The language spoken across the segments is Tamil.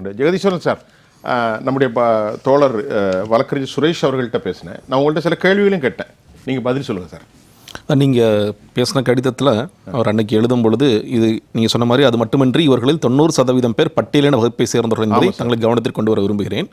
கொண்டு ஜெகதீஸ்வரன் சார், நம்முடைய தோழர் வழக்கறிஞர் சுரேஷ் அவர்கள்ட்ட பேசினேன். நான் உங்கள்கிட்ட சில கேள்விகளையும் கேட்டேன், நீங்கள் பதில் சொல்லுங்கள் சார். நீங்கள் பேசின கடிதத்தில் அவர் அன்னைக்கு எழுதும் பொழுது இது நீங்கள் சொன்ன மாதிரி அது மட்டுமின்றி இவர்களில் 90% பேர் பட்டியலின வகுப்பை சேர்ந்தவர்கள் என்பதை தங்களை கவனத்தில் கொண்டு வர விரும்புகிறேன்.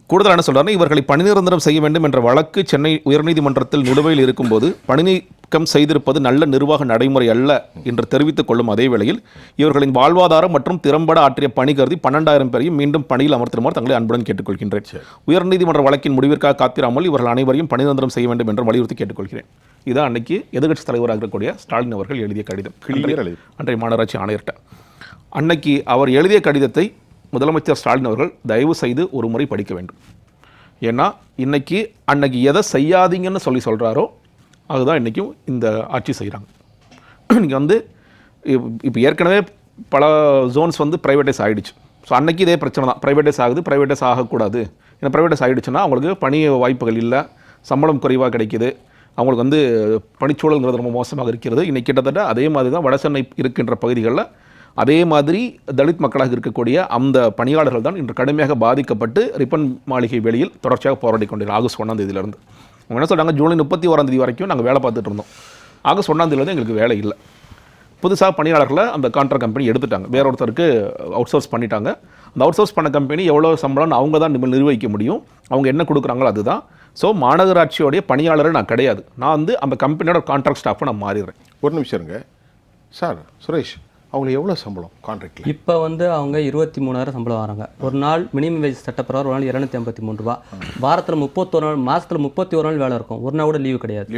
கூடுதல் என்ன சொல்கிறாருன்னா, இவர்களை பணி நிரந்தரம் செய்ய வேண்டும் என்ற வழக்கு சென்னை உயர்நீதிமன்றத்தில் நிலுவையில் இருக்கும்போது பணி நீக்கம் செய்திருப்பது நல்ல நிர்வாக நடைமுறை அல்ல என்று தெரிவித்துக் கொள்ளும் அதே வேளையில் இவர்களின் வாழ்வாதாரம் மற்றும் திறம்பட ஆற்றிய பணி கருதி 12,000 பேரையும் மீண்டும் பணியில் அமர்த்துமாறு தங்களை அன்புடன் கேட்டுக்கொள்கின்றேன். உயர்நீதிமன்ற வழக்கின் முடிவிற்காக காத்திராமல் இவர்கள் அனைவரையும் பணி நிரந்தரம் செய்ய வேண்டும் என்று வலியுறுத்தி கேட்டுக்கொள்கிறேன். இதான் அன்னைக்கு எதிர்க்கட்சி தலைவராக இருக்கக்கூடிய ஸ்டாலின் அவர்கள் எழுதிய கடிதம் அன்றைய மாநகராட்சி ஆணையர்கிட்ட. அன்னைக்கு அவர் எழுதிய கடிதத்தை முதலமைச்சர் ஸ்டாலின் அவர்கள் தயவு செய்து ஒரு முறை படிக்க வேண்டும். ஏன்னா அன்னைக்கு எதை செய்யாதீங்கன்னு சொல்கிறாரோ அதுதான் இன்றைக்கும் இந்த ஆட்சி செய்கிறாங்க. நீங்கள் இப்போ ஏற்கனவே பல ஜோன்ஸ் ப்ரைவேட்டைஸ் ஆகிடுச்சு. ஸோ அன்றைக்கி இதே பிரச்சனை தான், ப்ரைவேட்டைஸ் ஆகுது, ப்ரைவேட்டைஸ் ஆகக்கூடாது. ஏன்னா ப்ரைவேட்டைஸ் ஆகிடுச்சுன்னா அவங்களுக்கு பணி வாய்ப்புகள் இல்லை, சம்பளம் குறைவாக கிடைக்கிது, அவங்களுக்கு பணிச்சூழல்ங்கிறது ரொம்ப மோசமாக இருக்கிறது. இன்றைக்கி கிட்டத்தட்ட அதே மாதிரி தான் வட சென்னை இருக்கின்ற பகுதிகளில் அதே மாதிரி தலித் மக்களாக இருக்கக்கூடிய அந்த பணியாளர்கள் தான் இன்று கடுமையாக பாதிக்கப்பட்டு ரிப்பன் மாளிகை வெளியில் தொடர்ச்சியாக போராடி கொண்டிருக்கோம். ஆகஸ்ட் 1ஆம் தேதியிலேருந்து அவங்க என்ன சொல்கிறாங்க, ஜூலை 31ஆம் தேதி வரைக்கும் நாங்கள் வேலை பார்த்துட்டு இருந்தோம். ஆகஸ்ட் 1ஆம் தேதியிலேருந்து எங்களுக்கு வேலை இல்லை. புதுசாக பணியாளர்களை அந்த கான்ட்ராக்ட் கம்பெனி எடுத்துட்டாங்க, வேற ஒருத்தருக்கு அவுட் சோர்ஸ் பண்ணிட்டாங்க. அந்த அவுட் சோர்ஸ் பண்ண கம்பெனி எவ்வளோ சம்பளம்னு அவங்க தான் நிர்வகிக்க முடியும், அவங்க என்ன கொடுக்குறாங்களோ அதுதான். ஸோ மாநகராட்சியோடைய பணியாளரை நான் கிடையாது, நான் அந்த கம்பெனியோட கான்ட்ராக்ட் ஸ்டாஃபை நான் மாறிடுறேன். ஒரு நிமிஷம் இருங்க சார். சுரேஷ், அவங்களுக்கு எவ்வளோ சம்பளம் கான்ட்ராக்டில்? இப்போ அவங்க 23,000 சம்பளம் வராங்க. ஒரு நாள் மினிமம் வேஜ் சட்டப்பிரகாரம் ஒரு நாள் 253 ரூபா. வாரத்தில் 31 நாள், மாதத்தில் 31 நாள் வேலை இருக்கும், ஒரு நாள் கூட லீவு கிடையாது.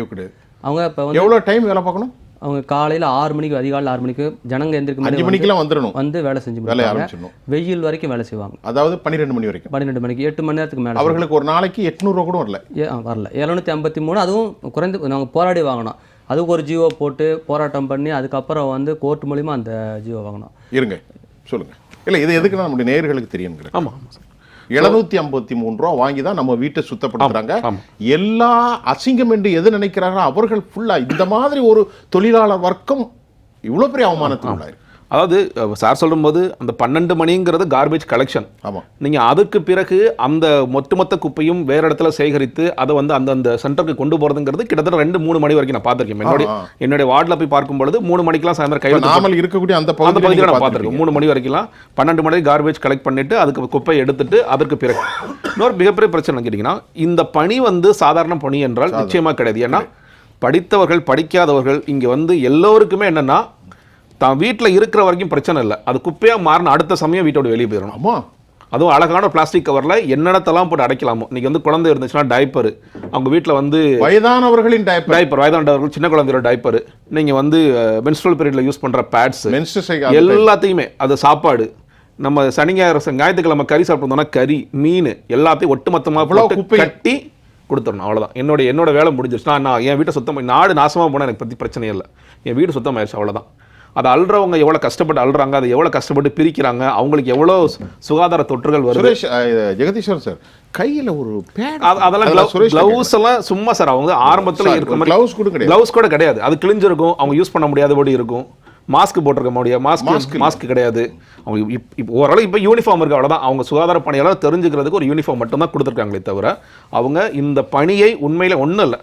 அவங்க இப்போ எவ்வளோ டைம் வேலை பார்க்கணும்? அவங்க காலையில் 6 மணிக்கு, அதிகாலை 6 மணிக்கு ஜனங்க எந்திரிக்கும் 5 மணிக்கெல்லாம் வந்துடணும், வேலை செஞ்சு வேலை ஆரம்பிச்சிடணும். வெயில் வரைக்கும் வேலை செய்வாங்க, அதாவது 12 மணி வரைக்கும். 12 மணிக்கு 8 மணி நேரத்துக்கு மேலே. அவர்களுக்கு ஒரு நாளைக்கு 800 ரூபா கூட வரல. 753. அதுவும் குறைந்து நாங்கள் போராடி வாங்கினோம். அதுக்கு ஒரு ஜியோ போட்டு போராட்டம் பண்ணி அதுக்கப்புறம் கோர்ட் மூலிமா அந்த ஜியோ வாங்கினோம். இருங்க சொல்லுங்கள். இல்லை, இது எதுக்குன்னா நம்முடைய நேயர்களுக்கு தெரியும். ஆமாம், 753 ரூபா வாங்கி தான் நம்ம வீட்டை சுத்தப்படுத்துறாங்க. எல்லா அசிங்கம் என்று எது நினைக்கிறாங்க அவர்கள் ஃபுல்லாக இந்த மாதிரி ஒரு தொழிலாளர் வர்க்கம் இவ்வளோ பெரிய அவமானத்துக்கு உள்ளாயிருக்கு. அதாவது சார் சொல்லும்போது அந்த 12 மணிங்கிறது கார்பேஜ் கலெக்ஷன். ஆமாம், நீங்கள் அதுக்கு பிறகு அந்த மொத்த குப்பையும் வேறு இடத்துல சேகரித்து அதை அந்தந்த சென்டருக்கு கொண்டு போகிறதுங்கிறது கிட்டத்தட்ட 2-3 மணி வரைக்கும் நான் பார்த்துருக்கேன். என்னுடைய வார்டில் போய் பார்க்கும்பொழுது 3 மணிக்கெலாம் சாயந்தரம் கையில் இருக்கக்கூடிய அந்த பகுதியில் நான் பார்த்துருக்கேன். 3 மணி வரைக்கும்லாம் 12 மணி கார்பேஜ் கலெக்ட் பண்ணிவிட்டு அதுக்கு குப்பையை எடுத்துட்டு அதற்கு பிறகு இன்னொரு மிகப்பெரிய பிரச்சனை கேட்டிங்கன்னா, இந்த பணி சாதாரண பணி என்றால் நிச்சயமாக கிடையாது. ஏன்னா படித்தவர்கள் படிக்காதவர்கள் இங்கே எல்லோருக்குமே என்னென்னா, தான் வீட்டில் இருக்கிற வரைக்கும் பிரச்சனை இல்லை, அது குப்பையாக மாறின அடுத்த சமயம் வீட்டோட வெளியே போயிடணும். ஆமாம், அதுவும் அழகான பிளாஸ்டிக் கவரில் என்னென்னத்தெல்லாம் போட்டு அடைக்கலாமோ. இன்றைக்கி குழந்தை இருந்துச்சுன்னா டைப்பர், அவங்க வீட்டில் வயதானவர்களின் டைப்பர், வயதானவர்கள் சின்ன குழந்தையோட டைப்பர், நீங்கள் மென்ஸ்ட்ரல் பீரியடில் யூஸ் பண்ணுற பேட்ஸ், எல்லாத்தையுமே, அது சாப்பாடு, நம்ம ஞாயிற்றுக்கிழமை கறி சாப்பிட்டோம்னா கறி, மீன் எல்லாத்தையும் ஒட்டுமொத்தமாக கட்டி கொடுத்துடணும். அவ்வளோதான். என்னோட வேலை முடிஞ்சிருச்சு. நான் என் வீட்டை சுத்தம், நாடு நாசமாக போனால் எனக்கு பற்றி பிரச்சனையே இல்லை, என் வீடு சுத்தமாயிருச்சு, அவ்வளோதான். அதை அல்றவங்க எவ்வளோ கஷ்டப்பட்டு அல்றாங்க, அதை எவ்வளோ கஷ்டப்பட்டு பிரிக்கிறாங்க, அவங்களுக்கு எவ்வளோ சுகாதார தொற்றுகள் வருது. ஜெகதீஸ்வரன் சார், கையில் ஒரு அதெல்லாம் க்ளவுஸ் எல்லாம் சும்மா சார், அவங்க ஆரம்பத்தில் இருக்கிற மாதிரி க்ளவுஸ் கூட கிடையாது, அது கிழிஞ்சிருக்கும், அவங்க யூஸ் பண்ண முடியாதபடி இருக்கும். மாஸ்க் போட்டிருக்க முடியாது, மாஸ்க் கிடையாது. அவங்க இப்போ ஓரளவு இப்போ யூனிஃபார்ம் இருக்குது, அவ்வளோதான். அவங்க சுகாதார பணியாளர் தெரிஞ்சுக்கிறதுக்கு ஒரு யூனிஃபார்ம் மட்டும்தான் கொடுத்துருக்காங்களே தவிர அவங்க இந்த பணியை உண்மையில் ஒன்றும் இல்லை.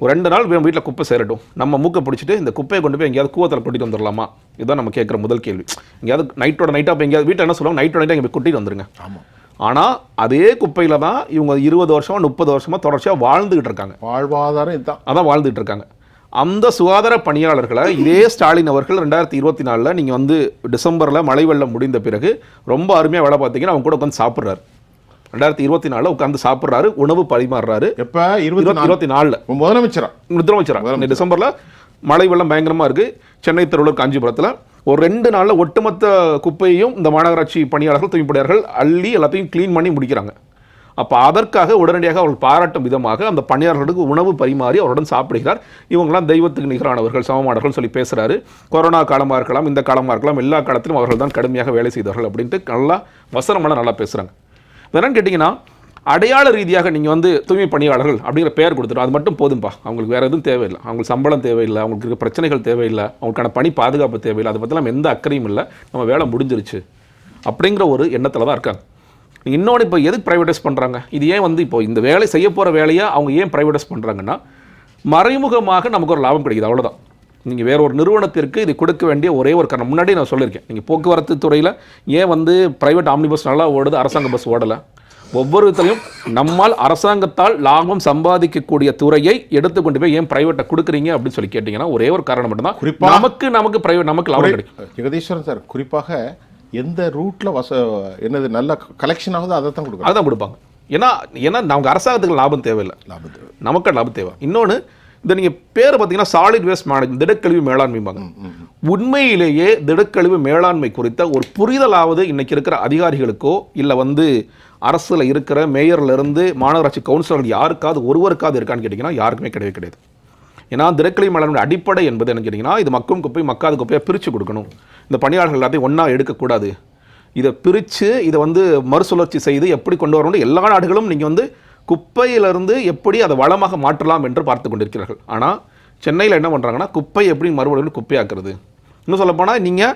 ஒரு 2 நாள் வீட்டில் குப்பை சேரட்டும், நம்ம மூக்கை பிடிச்சிட்டு இந்த குப்பையை கொண்டு போய் எங்கேயாவது கூவத்தில் கொட்டிட்டு வந்துடலாமா? இதுதான் நம்ம கேட்குற முதல் கேள்வி. எங்கேயாவது நைட்டாக இப்போ எங்கேயாவது வீட்டில் என்ன சொல்லுவாங்க, நைட்டாக இங்கே கொட்டிட்டு வந்துருங்க. ஆமாம், ஆனால் அதே குப்பையில் தான் இவங்க 20 வருஷம் 30 வருஷமாக தொடர்ச்சியாக வாழ்ந்துகிட்டு இருக்காங்க. வாழ்வாதாரம் இதுதான், அதான் வாழ்ந்துகிட்டு இருக்காங்க. அந்த சுகாதார பணியாளர்களை இதே ஸ்டாலின் அவர்கள் 2024 நீங்கள் டிசம்பரில் மழை வெள்ளம் முடிந்த பிறகு ரொம்ப அருமையாக வேலை பார்த்தீங்கன்னா அவங்க கூட உட்காந்து சாப்பிட்றாரு. 2024 உட்காந்து சாப்பிட்றாரு, உணவு பரிமாறுறாரு. எப்போ? 2024 முதலமைச்சரா டிசம்பரில் மழை வெள்ளம் பயங்கரமாக இருக்குது சென்னை, திருவள்ளூர், காஞ்சிபுரத்தில். ஒரு 2 நாளில் ஒட்டுமொத்த குப்பையையும் இந்த மாநகராட்சி பணியாளர்கள், தூய்மைப்பணியாளர்கள் அள்ளி எல்லாத்தையும் க்ளீன் பண்ணி முடிக்கிறாங்க. அப்போ அதற்காக உடனடியாக அவர்கள் பாராட்டும் விதமாக அந்த பணியாளர்களுக்கு உணவு பரிமாறி அவருடன் சாப்பிடுகிறார். இவங்களாம் தெய்வத்துக்கு நிகரானவர்கள், சமமானவர்கள் சொல்லி பேசுகிறாரு. கொரோனா காலமாக இருக்கலாம், இந்த காலமாக இருக்கலாம், எல்லா காலத்திலும் அவர்கள் தான் கடுமையாக வேலை செய்தார்கள் அப்படின்ட்டு நல்லா வசனமெல்லாம் நல்லா பேசுகிறாங்க. என்னன்னு கேட்டிங்கன்னா, அடையாள ரீதியாக நீங்கள் தூய்மை பணியாளர்கள் அப்படிங்கிற பெயர் கொடுத்துட்டோம், அது மட்டும் போதும்பா. அவங்களுக்கு வேறு எதுவும் தேவையில்லை, அவங்களுக்கு சம்பளம் தேவையில்லை, அவங்களுக்கு இருக்க பிரச்சனைகள் தேவையில்லை, அவங்களுக்கான பணி பாதுகாப்பு தேவையில்லை, அதை பற்றிலாம் எந்த அக்கறையும் இல்லை, நம்ம வேலை முடிஞ்சிருச்சு அப்படிங்கிற ஒரு எண்ணத்தில் தான் இருக்காங்க. இன்னொன்று இப்போ எதுக்கு ப்ரைவேடைஸ் பண்ணுறாங்க, இது ஏன் வந்து இப்போ இந்த வேலை செய்ய போகிற வேலையை அவங்க ஏன் ப்ரைவேடைஸ் பண்ணுறாங்கன்னா மறைமுகமாக நமக்கு ஒரு லாபம் கிடைக்குது, அவ்வளோதான். நீங்கள் வேற ஒரு நிறுவனத்திற்கு இது கொடுக்க வேண்டிய ஒரே ஒரு காரணம், முன்னாடி நான் சொல்லியிருக்கேன், நீங்கள் போக்குவரத்து துறையில் ஏன் வந்து ப்ரைவேட் ஆம்னி பஸ் நல்லா ஓடுது, அரசாங்க பஸ் ஓடலை. ஒவ்வொரு விதத்திலையும் நம்மால் அரசாங்கத்தால் லாபம் சம்பாதிக்கக்கூடிய துறையை எடுத்து கொண்டு போய் ஏன் பிரைவேட்டை கொடுக்குறீங்க அப்படின்னு சொல்லி கேட்டிங்கன்னா ஒரே ஒரு காரணம் மட்டும்தான், குறிப்பாக நமக்கு பிரைவேட் நமக்கு லாபம் கிடைக்கும். ஜெகதீஸ்வரன் சார், குறிப்பாக எந்த ரூட்டில் என்னது நல்ல கலெக்ஷன் ஆகுது அதை தான் கொடுக்கும், அதான் கொடுப்பாங்க. ஏன்னா நமக்கு அரசாங்கத்துக்கு லாபம் தேவையில்லை, நமக்கு லாபம் தேவை. இன்னொன்று, இந்த நீங்கள் பேர் பார்த்தீங்கன்னா சாலிட் வேஸ்ட் மேனேஜ்மெண்ட், திடக்கழிவு மேலாண்மைம்பாங்க. உண்மையிலேயே திடக்கழிவு மேலாண்மை குறித்த ஒரு புரிதலாவது இன்னைக்கு இருக்கிற அதிகாரிகளுக்கோ இல்லை வந்து அரசில் இருக்கிற மேயர்லேருந்து மாநகராட்சி கவுன்சிலர்கள் யாருக்காவது ஒருவருக்காவது இருக்கான்னு கேட்டிங்கன்னா யாருக்குமே கிடையவே கிடையாது. ஏன்னா திடக்கழிவு மேலாண்மை அடிப்படை என்பது என்ன கேட்டிங்கன்னா, இது மக்கும் குப்பை மக்காத குப்பையை பிரித்து கொடுக்கணும், இந்த பணியாளர்கள் எல்லாத்தையும் ஒன்றா எடுக்கக்கூடாது, இதை பிரித்து இதை வந்து மறுசுழற்சி செய்து எப்படி கொண்டு வரணும். எல்லா நாடுகளும் நீங்கள் வந்து குப்பையிலிருந்து எப்படி அதை வளமாக மாற்றலாம் என்று பார்த்து கொண்டிருக்கிறார்கள். ஆனால் சென்னையில் என்ன பண்ணுறாங்கன்னா, குப்பை எப்படி மறுபடியும் குப்பையாக்குறது. இன்னும் சொல்லப்போனால் நீங்கள்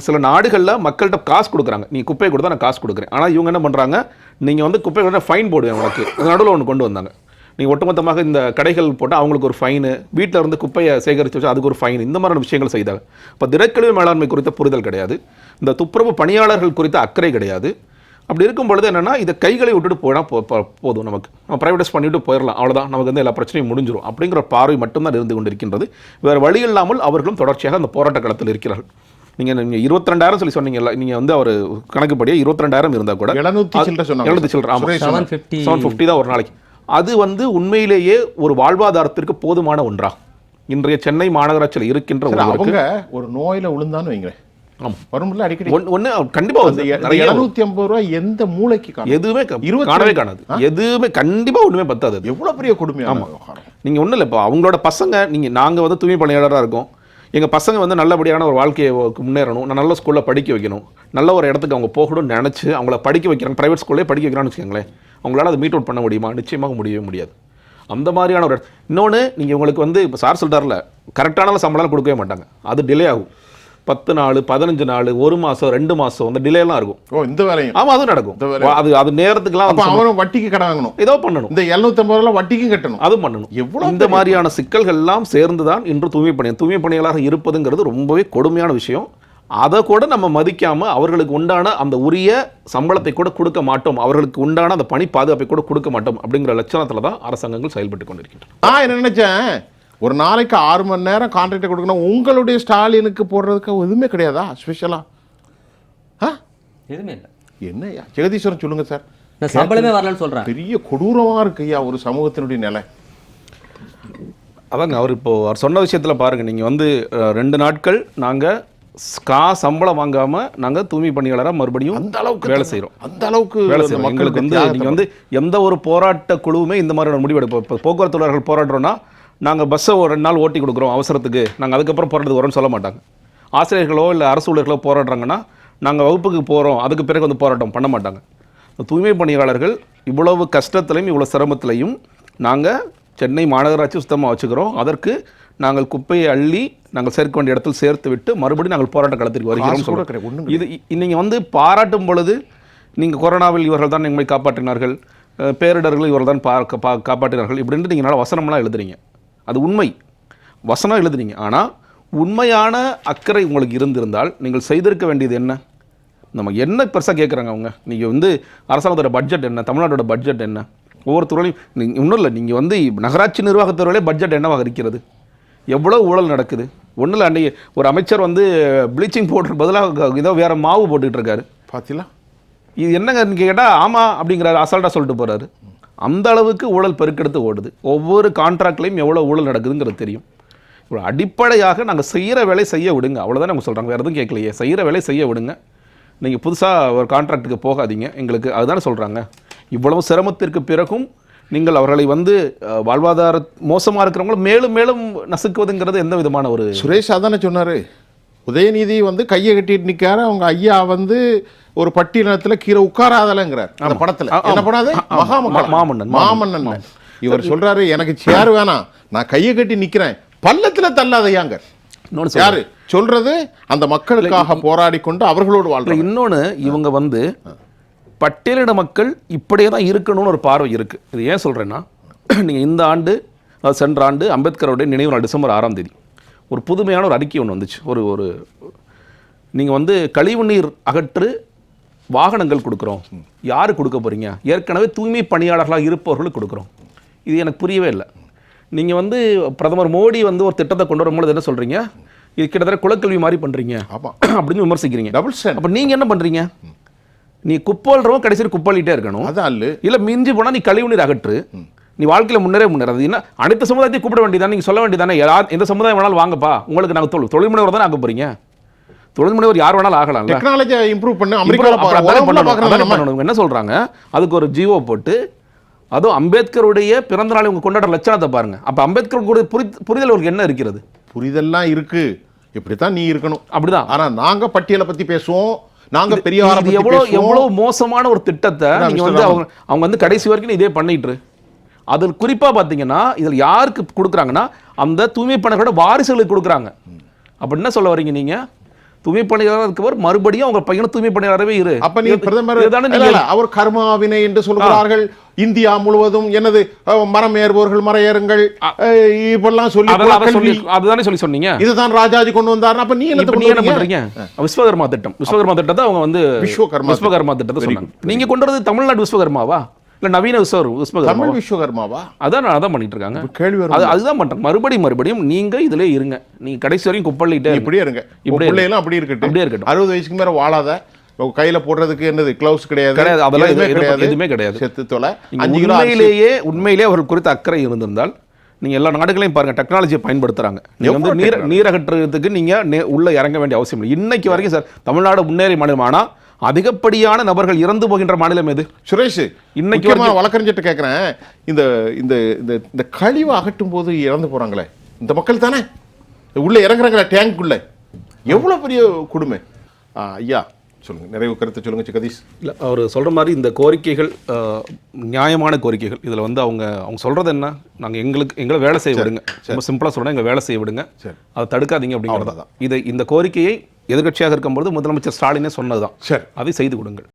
சில நாடுகளில் மக்கள்கிட்ட காசு கொடுக்குறாங்க, நீங்கள் குப்பையை கொடுத்தா நான் காசு கொடுக்குறேன். ஆனால் இவங்க என்ன பண்ணுறாங்க, நீங்கள் வந்து குப்பை கொடுத்தா ஃபைன் போடுவேன் உனக்கு, நடுவில் ஒன்று கொண்டு வந்தாங்க. நீங்கள் ஒட்டுமொத்தமாக இந்த கடைகள் போட்டால் அவங்களுக்கு ஒரு ஃபைனு, வீட்டில் இருந்து குப்பையை சேகரித்து வச்சு அதுக்கு ஒரு ஃபைன், இந்த மாதிரியான விஷயங்கள் செய்தாங்க. இப்போ திடக்கழிவு மேலாண்மை குறித்த புரிதல் கிடையாது, இந்த துப்புரவு பணியாளர்கள் குறித்த அக்கறை கிடையாது. அப்படி இருக்கும் பொழுது என்னென்னா, இதை கைகளை விட்டுட்டு போனால் போதும், நமக்கு நம்ம ப்ரைவேடைஸ் பண்ணிவிட்டு போயிடலாம், அவ்வளோதான், நமக்கு வந்து எல்லா பிரச்சனையும் முடிஞ்சிடும் அப்படிங்கிற பார்வை மட்டும்தான் இருந்து கொண்டிருக்கின்றது. வேறு வழி இல்லாமல் அவர்களும் தொடர்ச்சியாக அந்த போராட்ட களத்தில் இருக்கிறார்கள். நீங்கள் 22,000 சொல்லி சொன்னீங்கல்ல, நீங்கள் வந்து அவர் கணக்குப்படியே 22,000 இருந்தால் கூட 750 750 தான் ஒரு நாளைக்கு. அது வந்து உண்மையிலேயே ஒரு வாழ்வாதாரத்திற்கு போதுமான ஒன்றா இன்றைய சென்னை மாநகராட்சியில் இருக்கின்ற ஒரு நோயில் விழுந்தான்னு வைங்களேன், வரும்ல அடிக்கடி ஒன்று கண்டிப்பாக வந்து 750 ரூபாய் எந்த மூளைக்கு எதுவுமே காணவே காணாது, எதுவுமே கண்டிப்பாக ஒன்றுமே பத்தாது. எவ்வளோ பெரிய கொடுமை. ஆமாம், நீங்கள் ஒன்றும் இல்லை, இப்போ அவங்களோட பசங்க, நாங்கள் வந்து தூய்மை பணியாளராக இருக்கோம், எங்கள் பசங்க வந்து நல்லபடியான ஒரு வாழ்க்கையை முன்னேறணும், நான் நல்ல ஸ்கூலில் படிக்க வைக்கணும், நல்ல ஒரு இடத்துக்கு அவங்க போகணும்னு நினச்சி அவங்கள படிக்க வைக்கிறாங்க, ப்ரைவேட் ஸ்கூல்லே படிக்க வைக்கிறான்னு வச்சுக்கோங்களேன், அவங்களால அதை மீட் அவுட் பண்ண முடியுமா? நிச்சயமாக முடியவே முடியாது. அந்த மாதிரியான ஒரு இன்னொன்று, நீங்கள் உங்களுக்கு வந்து இப்போ சார் சொல்கிறார்ல, கரெக்டான சம்பளம் கொடுக்கவே மாட்டாங்க, அது டிலே ஆகும். 10 நாள் 15 நாள் 1 மாதம் 2 மாதம் அந்த டிலேலாம் இருக்கும். இந்த வேலையும் ஆமாம், அது நடக்கும். அது நேரத்துக்குலாம் அவரும் வட்டிக்கு கடன் வாங்கணும், ஏதோ பண்ணணும், இந்த 750 ரூபா வட்டிக்கும் கட்டணும், அதுவும் பண்ணணும். எவ்வளோ இந்த மாதிரியான சிக்கல்கள் எல்லாம் சேர்ந்து தான் இன்று தூய்மை பணியாளராக இருப்பதுங்கிறது ரொம்பவே கொடுமையான விஷயம். அதை கூட நம்ம மதிக்காமல் அவர்களுக்கு உண்டான அந்த உரிய சம்பளத்தை கூட கொடுக்க மாட்டோம், அவர்களுக்கு உண்டான அந்த பணி பாதுகாப்பை கூட கொடுக்க மாட்டோம் அப்படிங்கிற லட்சணத்தில் தான் அரசாங்கங்கள் செயல்பட்டு கொண்டிருக்கின்றன. நான் என்ன நினைச்சேன், ஒரு நாளைக்கு 6 மணி நேரம் கான்ட்ராக்ட் கொடுக்கணும், உங்களுடைய ஸ்டாலினுக்கு போடுறதுக்கு எதுவுமே கிடையாதா ஸ்பெஷலா? எதுவுமே இல்லை. என்னையா ஜெகதீஸ்வரன் சொல்லுங்க சார். நான் சம்பளமே வரலன்னு சொல்கிறேன். பெரிய கொடூரமாக இருக்கு ஐயா ஒரு சமூகத்தினுடைய நிலை. அதாங்க அவர் சொன்ன விஷயத்தில் பாருங்கள், நீங்கள் வந்து 2 நாட்கள் நாங்கள் சம்பளம் வாங்காமல் நாங்கள் தூய்மை பணியாளராக மறுபடியும் அந்த அளவுக்கு வேலை செய்கிறோம், அந்த அளவுக்கு வேலை செய்கிறோம். எங்களுக்கு வந்து நீங்கள் வந்து எந்த ஒரு போராட்ட குழுவுமே இந்த மாதிரி முடிவு எடுப்போம். இப்போ போக்குவரத்து தொழிலாளர்கள் போராடுறோன்னா நாங்கள் பஸ்ஸை ஒரு 2 நாள் ஓட்டி கொடுக்குறோம் அவசரத்துக்கு, நாங்கள் அதுக்கப்புறம் போராட்டத்துக்கு வரோன்னு சொல்ல மாட்டாங்க. ஆசிரியர்களோ இல்லை அரசு ஊழியர்களோ போராடுறாங்கன்னா நாங்கள் வகுப்புக்கு போகிறோம் அதுக்கு பிறகு வந்து போராட்டம் பண்ண மாட்டாங்க. தூய்மை பணியாளர்கள் இவ்வளவு கஷ்டத்துலையும் இவ்வளோ சிரமத்திலையும் நாங்கள் சென்னை மாநகராட்சி சுத்தமாக வச்சுக்கிறோம், அதற்கு நாங்கள் குப்பையை அள்ளி நாங்கள் சேர்க்க வேண்டிய இடத்தில் சேர்த்து விட்டு மறுபடியும் நாங்கள் போராட்ட களத்திற்கு வருகிறோம் சொல்கிறோம். இது நீங்கள் வந்து பாராட்டும் பொழுது நீங்கள் கொரோனாவில் இவர்கள் தான் எங்களை காப்பாற்றினார்கள், பேரிடர்கள் இவர்கள் தான் காப்பாற்றினார்கள் இப்படின்ட்டு நீங்கள் நல்லா வசனம்லாம் எழுதுறீங்க, அது உண்மை, வசனம் எழுதுறீங்க. ஆனால் உண்மையான அக்கறை உங்களுக்கு இருந்திருந்தால் நீங்கள் செய்திருக்க வேண்டியது என்ன? நம்ம என்ன பெருசாக கேட்குறாங்க அவங்க, நீங்கள் வந்து அரசாங்கத்தோட பட்ஜெட் என்ன, தமிழ்நாட்டோட பட்ஜெட் என்ன, ஒவ்வொரு துறையிலையும் நீங்கள் இன்னும் இல்லை, நீங்கள் வந்து நகராட்சி நிர்வாகத்துறையிலே பட்ஜெட் என்னவாக இருக்கிறது, எவ்வளோ ஊழல் நடக்குது. ஒன்றும் இல்லை, அன்றைக்கி ஒரு அமைச்சர் வந்து ப்ளீச்சிங் பவுடர் பதிலாக ஏதோ வேறு மாவு போட்டுக்கிட்டு இருக்காரு, பார்த்தீங்களா? இது என்னங்கன்னு கேட்டால் ஆமாம் அப்படிங்கிறாரு, அசால்ட்டாக சொல்லிட்டு போகிறாரு. அந்த அளவுக்கு ஊழல் பெருக்கெடுத்து ஓடுது. ஒவ்வொரு கான்ட்ராக்ட்லையும் எவ்வளோ ஊழல் நடக்குதுங்கிறது தெரியும். இப்போ அடிப்படையாக நாங்கள் செய்கிற வேலை செய்ய விடுங்க, அவ்வளோதான் அவங்க சொல்கிறாங்க, வேறு எதுவும் கேட்கலையே, செய்கிற வேலை செய்ய விடுங்க, நீங்கள் புதுசாக ஒரு கான்ட்ராக்டுக்கு போகாதீங்க எங்களுக்கு, அதுதானே சொல்கிறாங்க. இவ்வளவு சிரமத்திற்கு பிறகும் நீங்கள் அவர்களை வந்து வாழ்வாதார மோசமாக இருக்கிறவங்கள மேலும் மேலும் நசுக்குவதுங்கிறது எந்த விதமான ஒரு... சுரேஷ் அதானே சொன்னார், உதயநிதி வந்து கையை கட்டிட்டு நிற்காரு, அவங்க ஐயா வந்து ஒரு பட்டியலத்தில் கீரை உட்காராதலங்கிறார் அந்த படத்தில். என்ன படாது, மாமன்னன். இவர் சொல்றாரு எனக்கு சேர் வேணாம், நான் கையை கட்டி நிற்கிறேன், பள்ளத்தில் தள்ளாதையாங்க. இன்னொன்னு யாரு சொல்றது? அந்த மக்களுக்காக போராடி கொண்டு அவர்களோடு வாழ்ற. இன்னொன்று இவங்க வந்து பட்டியலின மக்கள் இப்படியே தான் இருக்கணும்னு ஒரு பார்வை இருக்குது. இது ஏன் சொல்கிறேன்னா, நீங்கள் இந்த ஆண்டு, அதாவது சென்ற ஆண்டு அம்பேத்கருடைய நினைவு நாள் டிசம்பர் 6ஆம் தேதி ஒரு புதுமையான ஒரு அறிக்கை ஒன்று வந்துச்சு. ஒரு நீங்கள் வந்து கழிவுநீர் அகற்று வாகனங்கள் கொடுக்குறோம். யாரு கொடுக்க போகிறீங்க? ஏற்கனவே தூய்மை பணியாளர்களாக இருப்பவர்களுக்கு கொடுக்குறோம். இது எனக்கு புரியவே இல்லை. நீங்கள் வந்து பிரதமர் மோடி வந்து ஒரு திட்டத்தை கொண்டு வரும்போது என்ன சொல்கிறீங்க? இது கிட்டத்தட்ட குலக்கல்வி மாதிரி பண்ணுறீங்க அப்படின்னு விமர்சிக்கிறீங்க. Double standard. அப்போ நீங்கள் என்ன பண்ணுறீங்க? நீ குப்பல்றவன் கடைசியில் குப்பலிட்டே இருக்கணும். அதான் இல்லை மிஞ்சி போனால் நீ கழிவுநீர் அகற்று. நீ வாழ்க்கையில் முன்னேறது என்ன? அனைத்து சமுதாயத்தையும் கூப்பிட வேண்டியதானே, நீங்கள் சொல்ல வேண்டியதானே, எந்த சமுதாயம் வேணாலும் வாங்கப்பா, உங்களுக்கு நாங்கள் தொழில் முனைவர் தானே ஆக போறீங்க. தொழில் முனைவர் யார் வேணாலும் ஆகலாம். டெக்னாலஜியை இம்ப்ரூவ் பண்ண என்ன சொல்றாங்க? அதுக்கு ஒரு ஜிஓ போட்டு, அதுவும் அம்பேத்கருடைய பிறந்த நாளை உங்க கொண்டாடுற லட்சணத்தை பாருங்க. அப்ப அம்பேத்கருடைய புரிதல் உங்களுக்கு என்ன இருக்கிறது? புரிதல்லாம் இருக்கு. இப்படித்தான் நீ இருக்கணும், அப்படிதான். ஆனா நாங்க பட்டியலை பத்தி பேசுவோம், நாங்க பெரியார பத்தி எவ்வளவு மோசமான ஒரு திட்டத்தை நீங்க வந்து அவங்க வந்து கடைசி வரைக்கும் இதே பண்ணிட்டு. அதில் குறிப்பா பாத்தீங்கன்னா இதில் யாருக்கு கொடுக்குறாங்கன்னா அந்த தூய்மை பணியாளரோட வாரிசுகளுக்கு கொடுக்குறாங்க. அப்ப என்ன சொல்ல வரீங்க நீங்க? தூய்மை பணியாளர் இருக்கவர் மறுபடியும் அவங்க பையனை தூய்மை பணியாளரவே இரு. அப்ப நீ பிரதமர் அவர் கர்மாவினை என்று சொல்கிறார்கள். இந்தியா முழுவதும் எனது மரம் ஏறுபவர்கள் மர ஏறுங்கள் இப்பெல்லாம் சொல்லி அதுதானே சொல்லி சொன்னீங்க. இதுதான் ராஜாஜி கொண்டு வந்தார். அப்ப நீ என்ன பண்றீங்க? விஸ்வகர்மா திட்டத்தை அவங்க வந்து விஸ்வகர்மா திட்டத்தை சொன்னாங்க. நீங்க கொண்டு வரது தமிழ்நாடு விஸ்வகர்மாவா இல்ல நவீன விஸ்வகர்மாவா? அதான் பண்ணிட்டு இருக்காங்க. கேள்வி அதுதான் பண்றாங்க. மறுபடியும் நீங்க இதுல இருங்க. நீங்க கடைசி வரைக்கும் குப்பள்ளிட்டே இப்படியே இருங்க. இப்படி இருக்கட்டும். 60 வயசுக்கு மேல வாழாத, கையில போடுறதுக்கு என்னது கிளவுஸ் கிடையாது, அதெல்லாம் எதுவுமே கிடையாது. செத்து தொலை. உண்மையிலேயே அவர்கள் குறித்த அக்கறை இருந்திருந்தால் நீங்க எல்லா நாடுகளையும் பாருங்க, டெக்னாலஜியை பயன்படுத்துறாங்க. நீங்க வந்து நீர் அகற்றுறதுக்கு நீங்க உள்ள இறங்க வேண்டிய அவசியம் இல்லை. இன்னைக்கு வரைக்கும் சார் தமிழ்நாடு முன்னேறி மாநிலம். ஆனா அதிகப்படியான நபர்கள் இறந்து போகின்ற மாநிலம் எது? சுரேஷ், இன்னைக்கு வழக்கறிஞர்கிட்ட கேட்கிறேன், இந்த இந்த இந்த கழிவு அகற்றும் போது இறந்து போறாங்களே இந்த மக்கள் தானே உள்ள இறங்குறாங்களே டேங்க்குள்ள, எவ்வளவு பெரிய கொடுமை. ஐயா சொல்லுங்க, நிறைவு கருத்தை சொல்லுங்க ஜெகதீஷ். இல்லை, அவர் சொல்கிற மாதிரி இந்த கோரிக்கைகள் நியாயமான கோரிக்கைகள். இதில் வந்து அவங்க சொல்கிறது என்ன, நாங்கள் எங்களை வேலை செய்ய விடுங்க. ரொம்ப சிம்பிளாக சொல்கிறேன், எங்களை வேலை செய்ய விடுங்க, அதை தடுக்காதீங்க அப்படிங்கிறது தான். இந்த கோரிக்கையை எதிர்கட்சியாக இருக்கும்போது முதலமைச்சர் ஸ்டாலினே சொன்னது தான். அதை செய்து கொடுங்கள்.